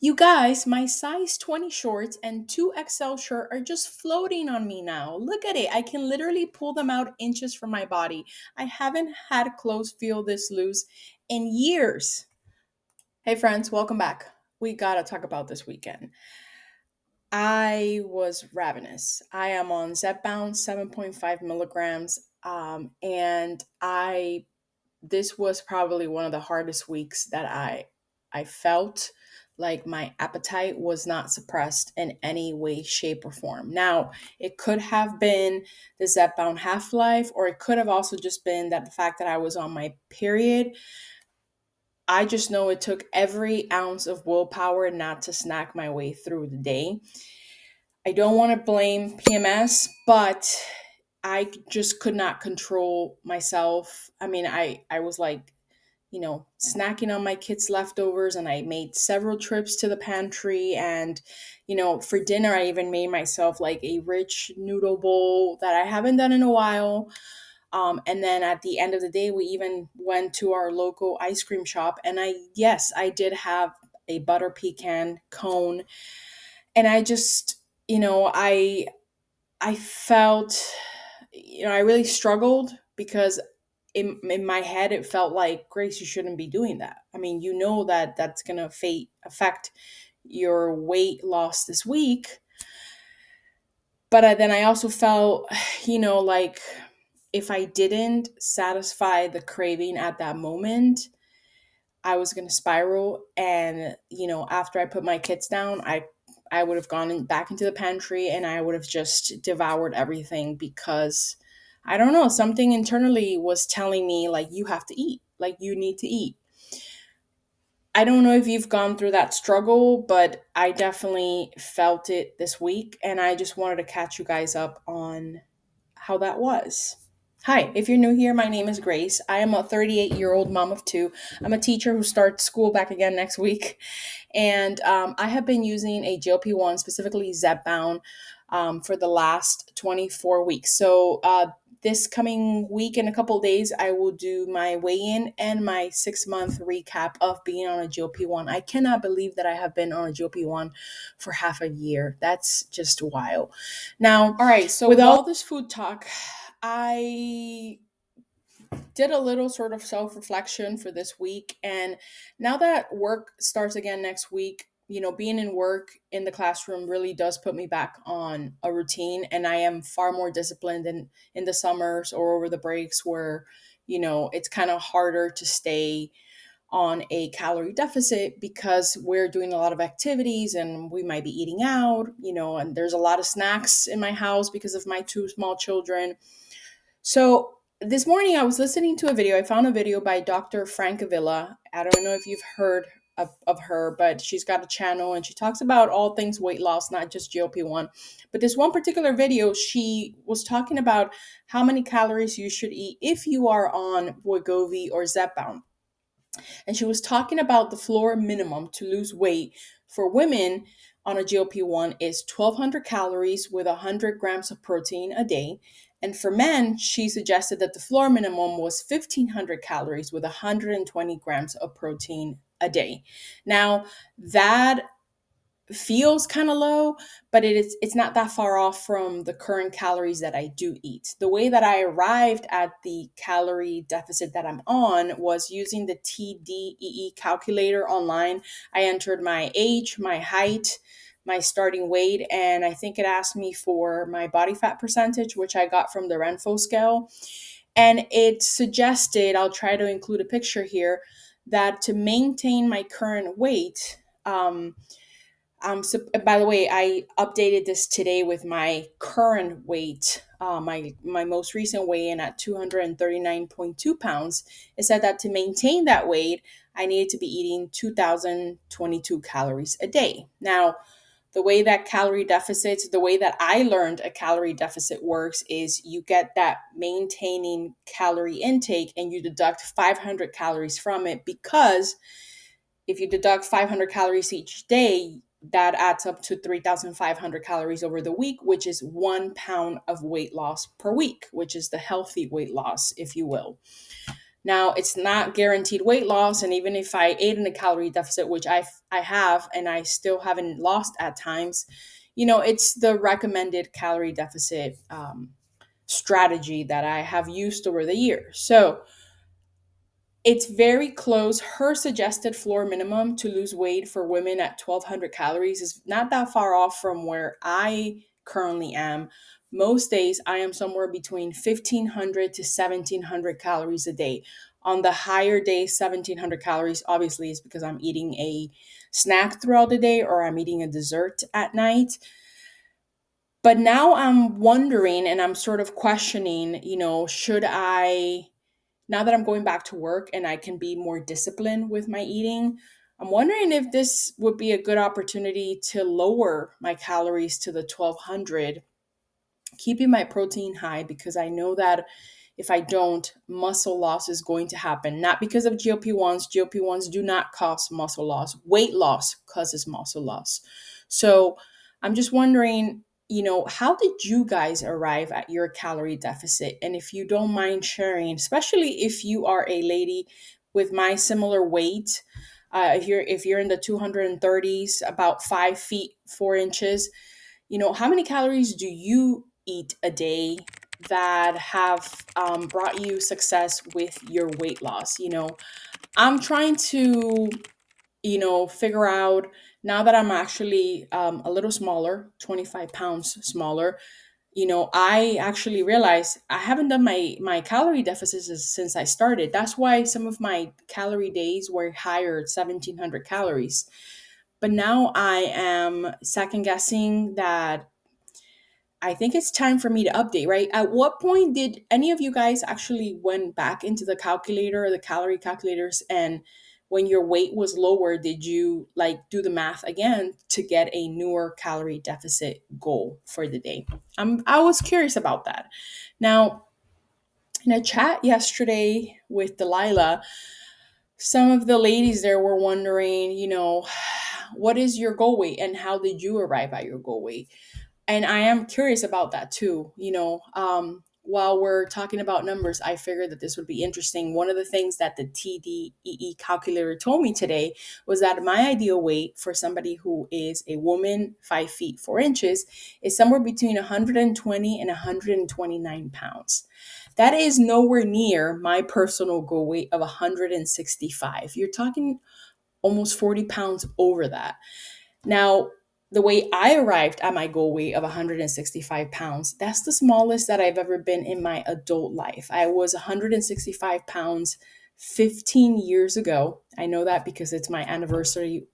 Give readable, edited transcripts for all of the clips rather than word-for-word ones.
You guys, my size 20 shorts and 2XL shirt are just floating on me now. Look at it. I can literally pull them out inches from my body. I haven't had clothes feel this loose in years. Hey, friends, welcome back. We gotta talk about this weekend. I was ravenous. I am on Zepbound 7.5 milligrams. And I this was probably one of the hardest weeks that I felt like my appetite was not suppressed in any way, shape, or form. Now, it could have been the Zepbound half-life, or it could have also just been that the fact that I was on my period. I just know it took every ounce of willpower not to snack my way through the day. I don't want to blame PMS, but I just could not control myself. I mean, I was like, snacking on my kids' leftovers, and I made several trips to the pantry. And, for dinner, I even made myself like a rich noodle bowl that I haven't done in a while. And then at the end of the day, we even went to our local ice cream shop. And yes, I did have a butter pecan cone. And I just, I felt, I really struggled because in my head it felt like, Grace, you shouldn't be doing that. I mean, you know that that's going to affect your weight loss this week. But then I also felt, like if I didn't satisfy the craving at that moment, I was going to spiral. And, after I put my kids down, I would have back into the pantry and I would have just devoured everything because I don't know, something internally was telling me, like, you have to eat, like, you need to eat. I don't know if you've gone through that struggle, but I definitely felt it this week. And I just wanted to catch you guys up on how that was. Hi, if you're new here, my name is Grace. I am a 38-year-old mom of two. I'm a teacher who starts school back again next week. And I have been using a GLP-1, specifically Zepbound, for the last 24 weeks. So this coming week, in a couple of days, I will do my weigh-in and my 6-month recap of being on a GLP-1. I cannot believe that I have been on a GLP-1 for half a year. That's just wild. Now, all right, so with all this food talk, I did a little sort of self-reflection for this week. And now that work starts again next week, being in work in the classroom really does put me back on a routine. And I am far more disciplined than in the summers or over the breaks where, it's kind of harder to stay on a calorie deficit because we're doing a lot of activities and we might be eating out, and there's a lot of snacks in my house because of my two small children. So this morning I was listening to a video. I found a video by Dr. Francavilla. I don't know if you've heard of her, but she's got a channel and she talks about all things weight loss, not just GLP-1. But this one particular video, she was talking about how many calories you should eat if you are on Wegovy or Zepbound. And she was talking about the floor minimum to lose weight for women on a GLP-1 is 1,200 calories with 100 grams of protein a day. And for men, she suggested that the floor minimum was 1,500 calories with 120 grams of protein a day. Now, that feels kind of low, but it's not that far off from the current calories that I do eat. The way that I arrived at the calorie deficit that I'm on was using the TDEE calculator online. I entered my age, my height, my starting weight, and I think it asked me for my body fat percentage, which I got from the Renfo scale. And it suggested, I'll try to include a picture here, that to maintain my current weight, so, by the way, I updated this today with my current weight, my most recent weigh-in at 239.2 pounds. It said that to maintain that weight, I needed to be eating 2,022 calories a day. Now, the way that the way that I learned a calorie deficit works is you get that maintaining calorie intake and you deduct 500 calories from it, because if you deduct 500 calories each day, that adds up to 3,500 calories over the week, which is 1 pound of weight loss per week, which is the healthy weight loss, if you will. Now, it's not guaranteed weight loss, and even if I ate in a calorie deficit, which I have, and I still haven't lost at times, it's the recommended calorie deficit strategy that I have used over the years. So it's very close. Her suggested floor minimum to lose weight for women at 1,200 calories is not that far off from where I currently am. Most days, I am somewhere between 1,500 to 1,700 calories a day. On the higher days, 1,700 calories obviously is because I'm eating a snack throughout the day or I'm eating a dessert at night. But now I'm wondering and I'm sort of questioning, should I, now that I'm going back to work and I can be more disciplined with my eating, I'm wondering if this would be a good opportunity to lower my calories to the 1,200, keeping my protein high, because I know that if I don't, muscle loss is going to happen. Not because of GLP-1s. GLP-1s do not cause muscle loss. Weight loss causes muscle loss. So I'm just wondering, how did you guys arrive at your calorie deficit? And if you don't mind sharing, especially if you are a lady with my similar weight, if you're in the 230s, about 5 feet 4 inches, how many calories do you eat a day that have brought you success with your weight loss? I'm trying to, figure out, now that I'm actually a little smaller, 25 pounds smaller. I actually realized I haven't done my calorie deficits since I started. That's why some of my calorie days were higher at 1,700 calories. But now I am second guessing that. I think it's time for me to update, right? At what point did any of you guys actually went back into the calculator or the calorie calculators, and when your weight was lower, did you like do the math again to get a newer calorie deficit goal for the day? I was curious about that. Now, in a chat yesterday with Delilah, some of the ladies there were wondering, what is your goal weight and how did you arrive at your goal weight? And I am curious about that too. While we're talking about numbers, I figured that this would be interesting. One of the things that the TDEE calculator told me today was that my ideal weight for somebody who is a woman, 5 feet 4 inches, is somewhere between 120 and 129 pounds. That is nowhere near my personal goal weight of 165. You're talking almost 40 pounds over that. Now, the way I arrived at my goal weight of 165 pounds, that's the smallest that I've ever been in my adult life. I was 165 pounds 15 years ago. I know that because it's my anniversary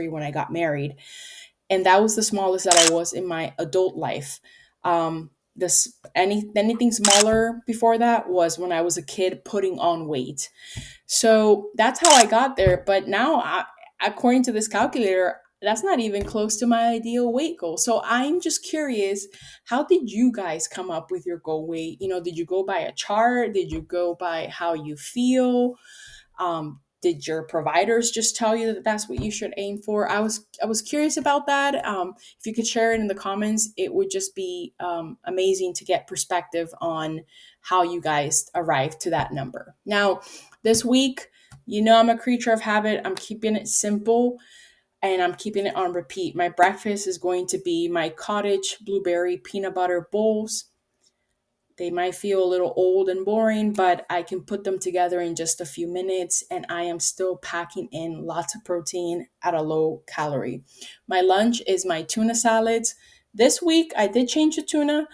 when I got married. And that was the smallest that I was in my adult life. Anything smaller before that was when I was a kid putting on weight. So that's how I got there. But now, according to this calculator, that's not even close to my ideal weight goal. So I'm just curious, how did you guys come up with your goal weight? Did you go by a chart? Did you go by how you feel? Did your providers just tell you that that's what you should aim for? I was curious about that. If you could share it in the comments, it would just be amazing to get perspective on how you guys arrived to that number. Now, this week, I'm a creature of habit. I'm keeping it simple and I'm keeping it on repeat. My breakfast is going to be my cottage blueberry peanut butter bowls. They might feel a little old and boring, but I can put them together in just a few minutes and I am still packing in lots of protein at a low calorie. My lunch is my tuna salads. This week, I did change the tuna.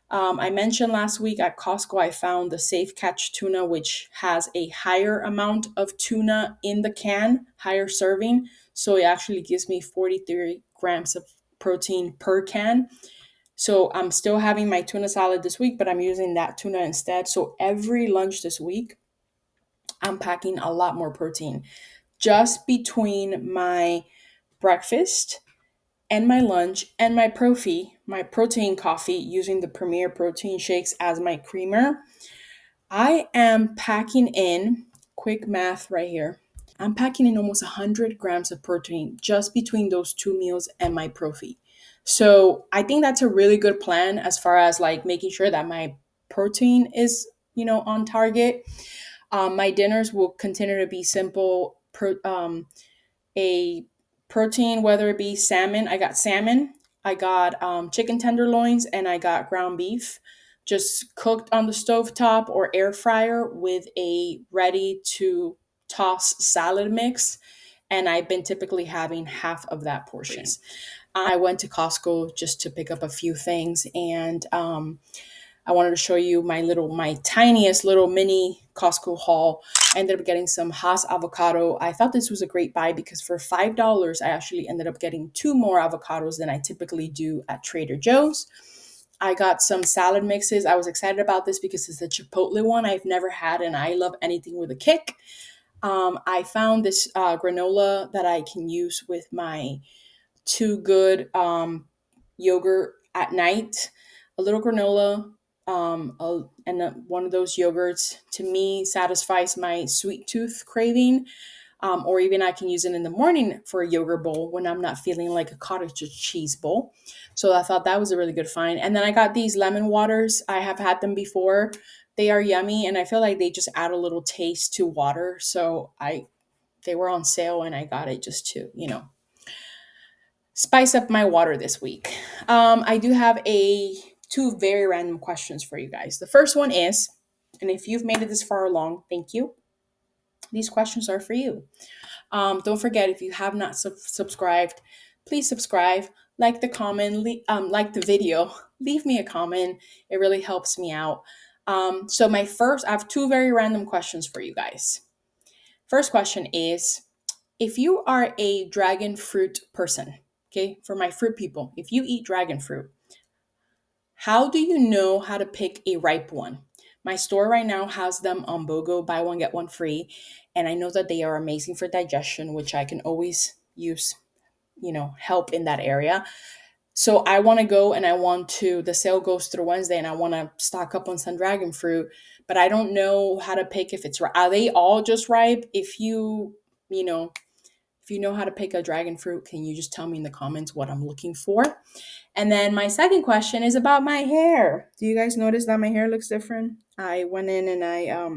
I mentioned last week at Costco, I found the Safe Catch tuna, which has a higher amount of tuna in the can, higher serving. So it actually gives me 43 grams of protein per can. So I'm still having my tuna salad this week, but I'm using that tuna instead. So every lunch this week, I'm packing a lot more protein. Just between my breakfast and my lunch and my protein coffee using the Premier protein shakes as my creamer, I am packing in, quick math right here, I'm packing in almost 100 grams of protein just between those two meals and my profi. So I think that's a really good plan as far as like making sure that my protein is, on target. My dinners will continue to be simple. A protein, whether it be salmon. I got salmon. I got chicken tenderloins, and I got ground beef, just cooked on the stovetop or air fryer with a ready to toss salad mix. And I've been typically having half of that portion. I went to Costco just to pick up a few things, and I wanted to show you my tiniest little mini Costco haul. I ended up getting some Hass avocado. I thought this was a great buy because for $5, I actually ended up getting 2 more avocados than I typically do at Trader Joe's. I got some salad mixes. I was excited about this because it's the Chipotle one I've never had, and I love anything with a kick. I found this granola that I can use with my Too Good yogurt at night. A little granola, one of those yogurts to me satisfies my sweet tooth craving. Or even I can use it in the morning for a yogurt bowl when I'm not feeling like a cottage cheese bowl. So I thought that was a really good find. And then I got these lemon waters. I have had them before. They are yummy, and I feel like they just add a little taste to water. So they were on sale, and I got it just to spice up my water this week. I do have two very random questions for you guys. The first one is, and if you've made it this far along, thank you. These questions are for you. Don't forget, if you have not subscribed, please subscribe, like the comment, like the video, leave me a comment. It really helps me out. I have two very random questions for you guys. First question is, if you are a dragon fruit person, okay, for my fruit people, if you eat dragon fruit, how do you know how to pick a ripe one? My store right now has them on BOGO, buy one, get one free. And I know that they are amazing for digestion, which I can always use, help in that area. So I want to go and the sale goes through Wednesday, and I want to stock up on some dragon fruit, but I don't know how to pick if it's, are they all just ripe? If you know how to pick a dragon fruit, can you just tell me in the comments what I'm looking for? And then my second question is about my hair. Do you guys notice that my hair looks different? I went in and I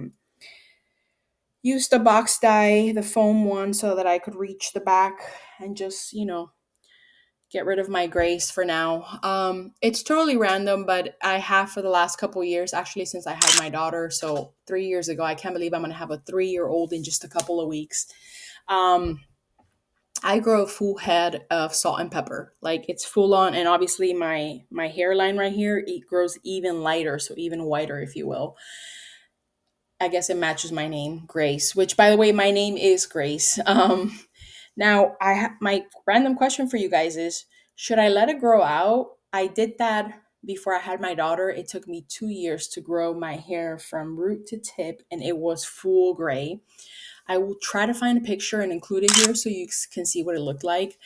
used the box dye, the foam one, so that I could reach the back and just, get rid of my grays for now. It's totally random, but I have for the last couple of years, actually since I had my daughter. So 3 years ago, I can't believe I'm going to have a 3-year-old in just a couple of weeks. I grow a full head of salt and pepper. Like, it's full on, and obviously my hairline right here, it grows even lighter, so even whiter, if you will. I guess it matches my name, Grace, which, by the way, my name is Grace. Now, my random question for you guys is, should I let it grow out? I did that before I had my daughter. It took me 2 years to grow my hair from root to tip, and it was full gray. I will try to find a picture and include it here so you can see what it looked like.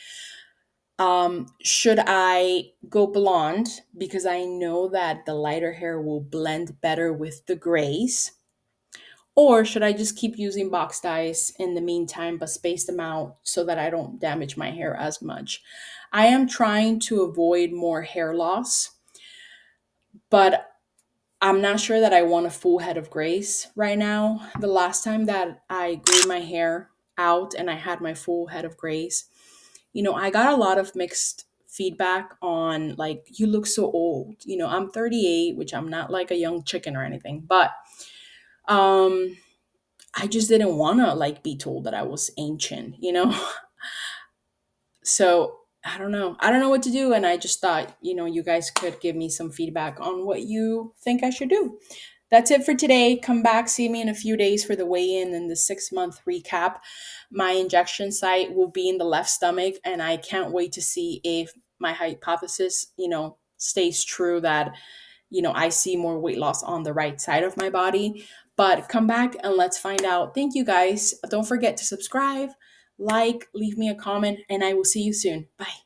Should I go blonde because I know that the lighter hair will blend better with the grays? Or should I just keep using box dyes in the meantime, but space them out so that I don't damage my hair as much? I am trying to avoid more hair loss, but I'm not sure that I want a full head of grays right now. The last time that I grew my hair out and I had my full head of grays, I got a lot of mixed feedback on, like, you look so old. I'm 38, which I'm not like a young chicken or anything, but I just didn't want to be told that I was ancient, So I don't know. I don't know what to do. And I just thought, you guys could give me some feedback on what you think I should do. That's it for today. Come back, see me in a few days for the weigh-in and the 6-month recap. My injection site will be in the left stomach, and I can't wait to see if my hypothesis, stays true that, I see more weight loss on the right side of my body. But come back and let's find out. Thank you guys. Don't forget to subscribe, leave me a comment, and I will see you soon. Bye.